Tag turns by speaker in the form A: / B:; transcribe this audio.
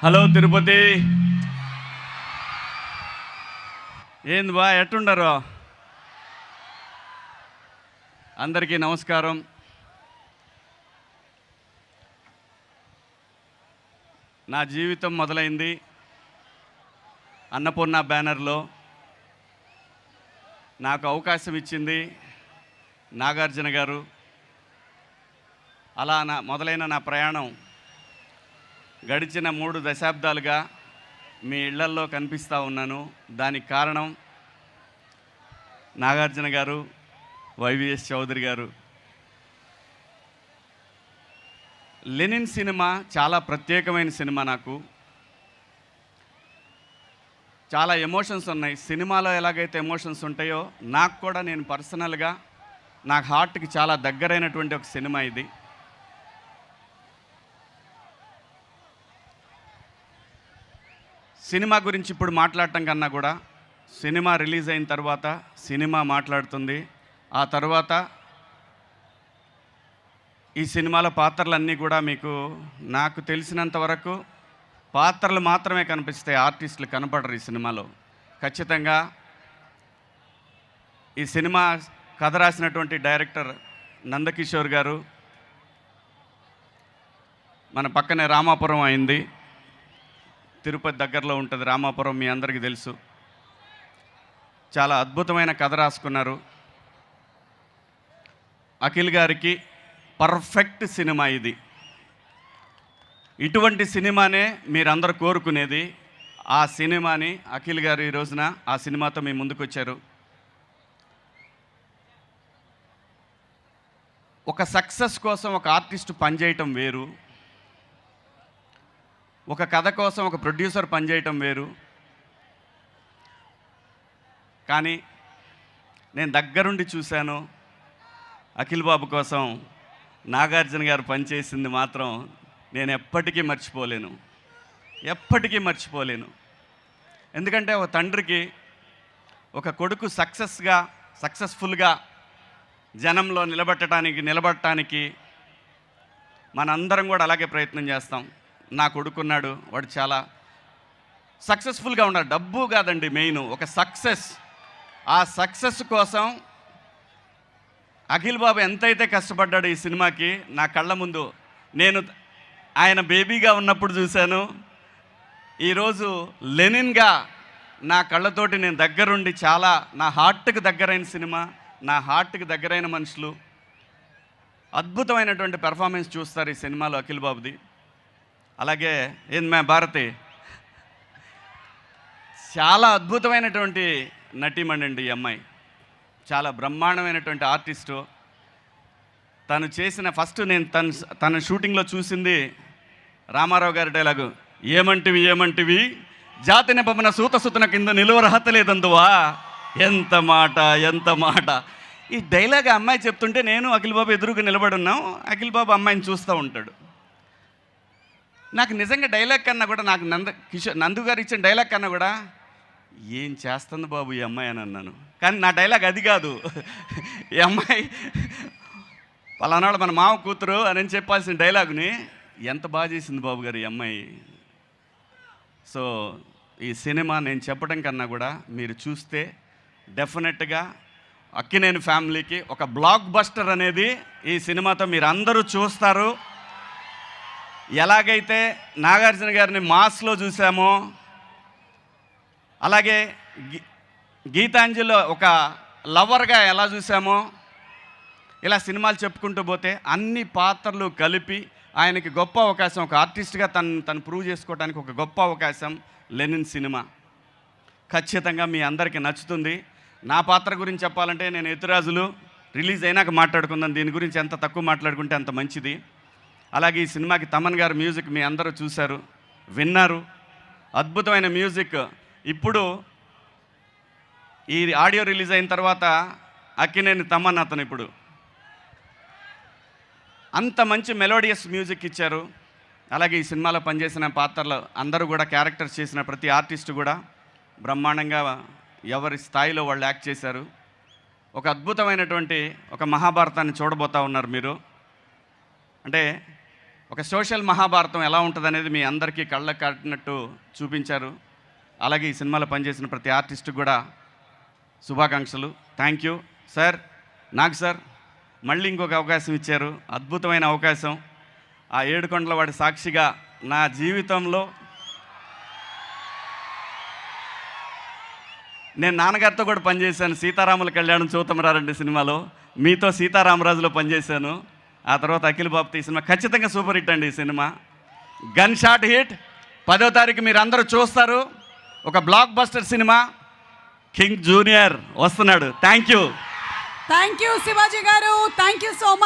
A: Hello Tirupati, ఏంది బా ఎట్టుండరు? అందరికీ నమస్కారం. నా జీవితం మొదలైంది అన్నపూర్ణ బ్యానర్లో. నాకు అవకాశం ఇచ్చింది నాగార్జున గారు. అలా మొదలైన నా ప్రయాణం గడిచిన 3 దశాబ్దాలుగా మీ ఇళ్లల్లో కనిపిస్తూ ఉన్నాను. దానికి కారణం నాగార్జున గారు, వైవిఎస్ చౌదరి గారు. లెనిన్ సినిమా చాలా ప్రత్యేకమైన సినిమా. నాకు చాలా ఎమోషన్స్ ఉన్నాయి. సినిమాలో ఎలాగైతే ఎమోషన్స్ ఉంటాయో నాకు కూడా, నేను పర్సనల్గా నాకు హార్ట్కి చాలా దగ్గరైనటువంటి ఒక సినిమా ఇది. సినిమా గురించి ఇప్పుడు మాట్లాడటం కన్నా కూడా సినిమా రిలీజ్ అయిన తర్వాత సినిమా మాట్లాడుతుంది. ఆ తర్వాత ఈ సినిమాలో పాత్రలన్నీ కూడా మీకు, నాకు తెలిసినంత వరకు పాత్రలు మాత్రమే కనిపిస్తాయి, ఆర్టిస్టులు కనపడరు ఈ సినిమాలో. ఖచ్చితంగా ఈ సినిమా కథ రాసినటువంటి డైరెక్టర్ నందకిషోర్ గారు. మన పక్కనే రామాపురం అయింది, తిరుపతి దగ్గరలో ఉంటుంది రామాపురం, మీ అందరికీ తెలుసు. చాలా అద్భుతమైన కథ రాసుకున్నారు. అఖిల్ గారికి పర్ఫెక్ట్ సినిమా ఇది. ఇటువంటి సినిమానే మీరందరూ కోరుకునేది. ఆ సినిమాని అఖిల్ గారు ఈ రోజున ఆ సినిమాతో మీ ముందుకు వచ్చారు. ఒక సక్సెస్ కోసం ఒక ఆర్టిస్ట్ పనిచేయటం వేరు, ఒక కథ కోసం ఒక ప్రొడ్యూసర్ పనిచేయటం వేరు. కానీ నేను దగ్గరుండి చూశాను, అఖిల్ బాబు కోసం నాగార్జున గారు పనిచేసింది మాత్రం నేను ఎప్పటికీ మర్చిపోలేను, ఎప్పటికీ మర్చిపోలేను. ఎందుకంటే ఒక తండ్రికి ఒక కొడుకు సక్సెస్ఫుల్గా జనంలో నిలబడటానికి మనందరం కూడా అలాగే ప్రయత్నం చేస్తాం. నా కొడుకున్నాడు, వాడు చాలా సక్సెస్ఫుల్గా ఉన్నాడు. డబ్బు కాదండి మెయిన్, ఒక సక్సెస్. ఆ సక్సెస్ కోసం అఖిల్ బాబు ఎంతైతే కష్టపడ్డాడు ఈ సినిమాకి, నా కళ్ళ ముందు నేను ఆయన బేబీగా ఉన్నప్పుడు చూశాను. ఈరోజు లెనిన్గా నా కళ్ళతోటి నేను దగ్గరుండి, చాలా నా హార్ట్కి దగ్గరైన సినిమా, నా హార్ట్కి దగ్గరైన మనుషులు, అద్భుతమైనటువంటి పెర్ఫార్మెన్స్ చూస్తారు ఈ సినిమాలో అఖిల్ బాబుది. అలాగే ఏంది భారతి, చాలా అద్భుతమైనటువంటి నటీమణి అండి ఈ అమ్మాయి. చాలా బ్రహ్మాండమైనటువంటి ఆర్టిస్టు. తను చేసిన ఫస్ట్ నేను తన షూటింగ్లో చూసింది రామారావు గారి డైలాగు, ఏమంటివి జాతి నిపమన సూతసుతన కింద నిలువరహత లేదందువా. ఎంత మాట. ఈ డైలాగ్ అమ్మాయి చెప్తుంటే నేను అఖిల్ బాబు ఎదురుగా నిలబడి ఉన్నాం. అఖిల్ బాబు అమ్మాయిని చూస్తూ ఉంటాడు. నాకు నిజంగా డైలాగ్ కన్నా కూడా, నాకు నందు గారు ఇచ్చిన డైలాగ్ కన్నా కూడా, ఏం చేస్తుంది బాబు ఈ అమ్మాయి అని అన్నాను. కానీ నా డైలాగ్ అది కాదు. ఈ అమ్మాయి పలానాడు మన మామ కూతురు అని చెప్పాల్సిన డైలాగుని ఎంత బాగా చేసింది బాబు గారు ఈ అమ్మాయి. సో ఈ సినిమా నేను చెప్పడం కన్నా కూడా మీరు చూస్తే డెఫినెట్గా అక్కినేని ఫ్యామిలీకి ఒక బ్లాక్ బస్టర్ అనేది ఈ సినిమాతో మీరు అందరూ చూస్తారు. ఎలాగైతే నాగార్జున గారిని మాస్లో చూసామో, అలాగే గీతాంజలిలో ఒక లవర్గా ఎలా చూసామో, ఇలా సినిమాలు చెప్పుకుంటూ పోతే అన్ని పాత్రలు కలిపి ఆయనకి గొప్ప అవకాశం, ఒక ఆర్టిస్ట్గా తను ప్రూవ్ చేసుకోవడానికి ఒక గొప్ప అవకాశం లెనిన్ సినిమా. ఖచ్చితంగా మీ అందరికీ నచ్చుతుంది. నా పాత్ర గురించి చెప్పాలంటే, నేను ఎత్తురాజులు రిలీజ్ అయినాక మాట్లాడుకుందాం, దీని గురించి ఎంత తక్కువ మాట్లాడుకుంటే అంత మంచిది. అలాగే ఈ సినిమాకి తమన్ గారు మ్యూజిక్ మీ అందరూ చూశారు, విన్నారు. అద్భుతమైన మ్యూజిక్. ఇప్పుడు ఈ ఆడియో రిలీజ్ అయిన తర్వాత అక్కినేని తమన్ అతను ఇప్పుడు అంత మంచి మెలోడియస్ మ్యూజిక్ ఇచ్చారు. అలాగే ఈ సినిమాలో పనిచేసిన పాత్రలు అందరూ కూడా, క్యారెక్టర్స్ చేసిన ప్రతి ఆర్టిస్టు కూడా బ్రహ్మాండంగా ఎవరి స్థాయిలో వాళ్ళు యాక్ట్ చేశారు. ఒక అద్భుతమైనటువంటి ఒక మహాభారతాన్ని చూడబోతూ ఉన్నారు మీరు. అంటే ఒక సోషల్ మహాభారతం ఎలా ఉంటుందనేది మీ అందరికీ కళ్ళకు కట్టినట్టు చూపించారు. అలాగే ఈ సినిమాలో పనిచేసిన ప్రతి ఆర్టిస్ట్కి కూడా శుభాకాంక్షలు. Thank you sir. నాకు సార్ మళ్ళీ ఇంకొక అవకాశం ఇచ్చారు, అద్భుతమైన అవకాశం. ఆ ఏడుకొండల వాడి సాక్షిగా నా జీవితంలో నేను నాన్నగారితో కూడా పనిచేశాను. సీతారాముల కళ్యాణం చూతమరారండి సినిమాలో మీతో సీతారామరాజులో పనిచేశాను. ఆ తర్వాత అఖిల్ బాబుతో ఈ సినిమా ఖచ్చితంగా సూపర్ హిట్ అండి. ఈ సినిమా గన్ షాట్ హిట్. 10వ తారీఖు మీరు అందరూ చూస్తారు. ఒక block buster cinema. King junior వస్తున్నాడు. థ్యాంక్ యూ
B: శివాజీ గారు. Thank you so much.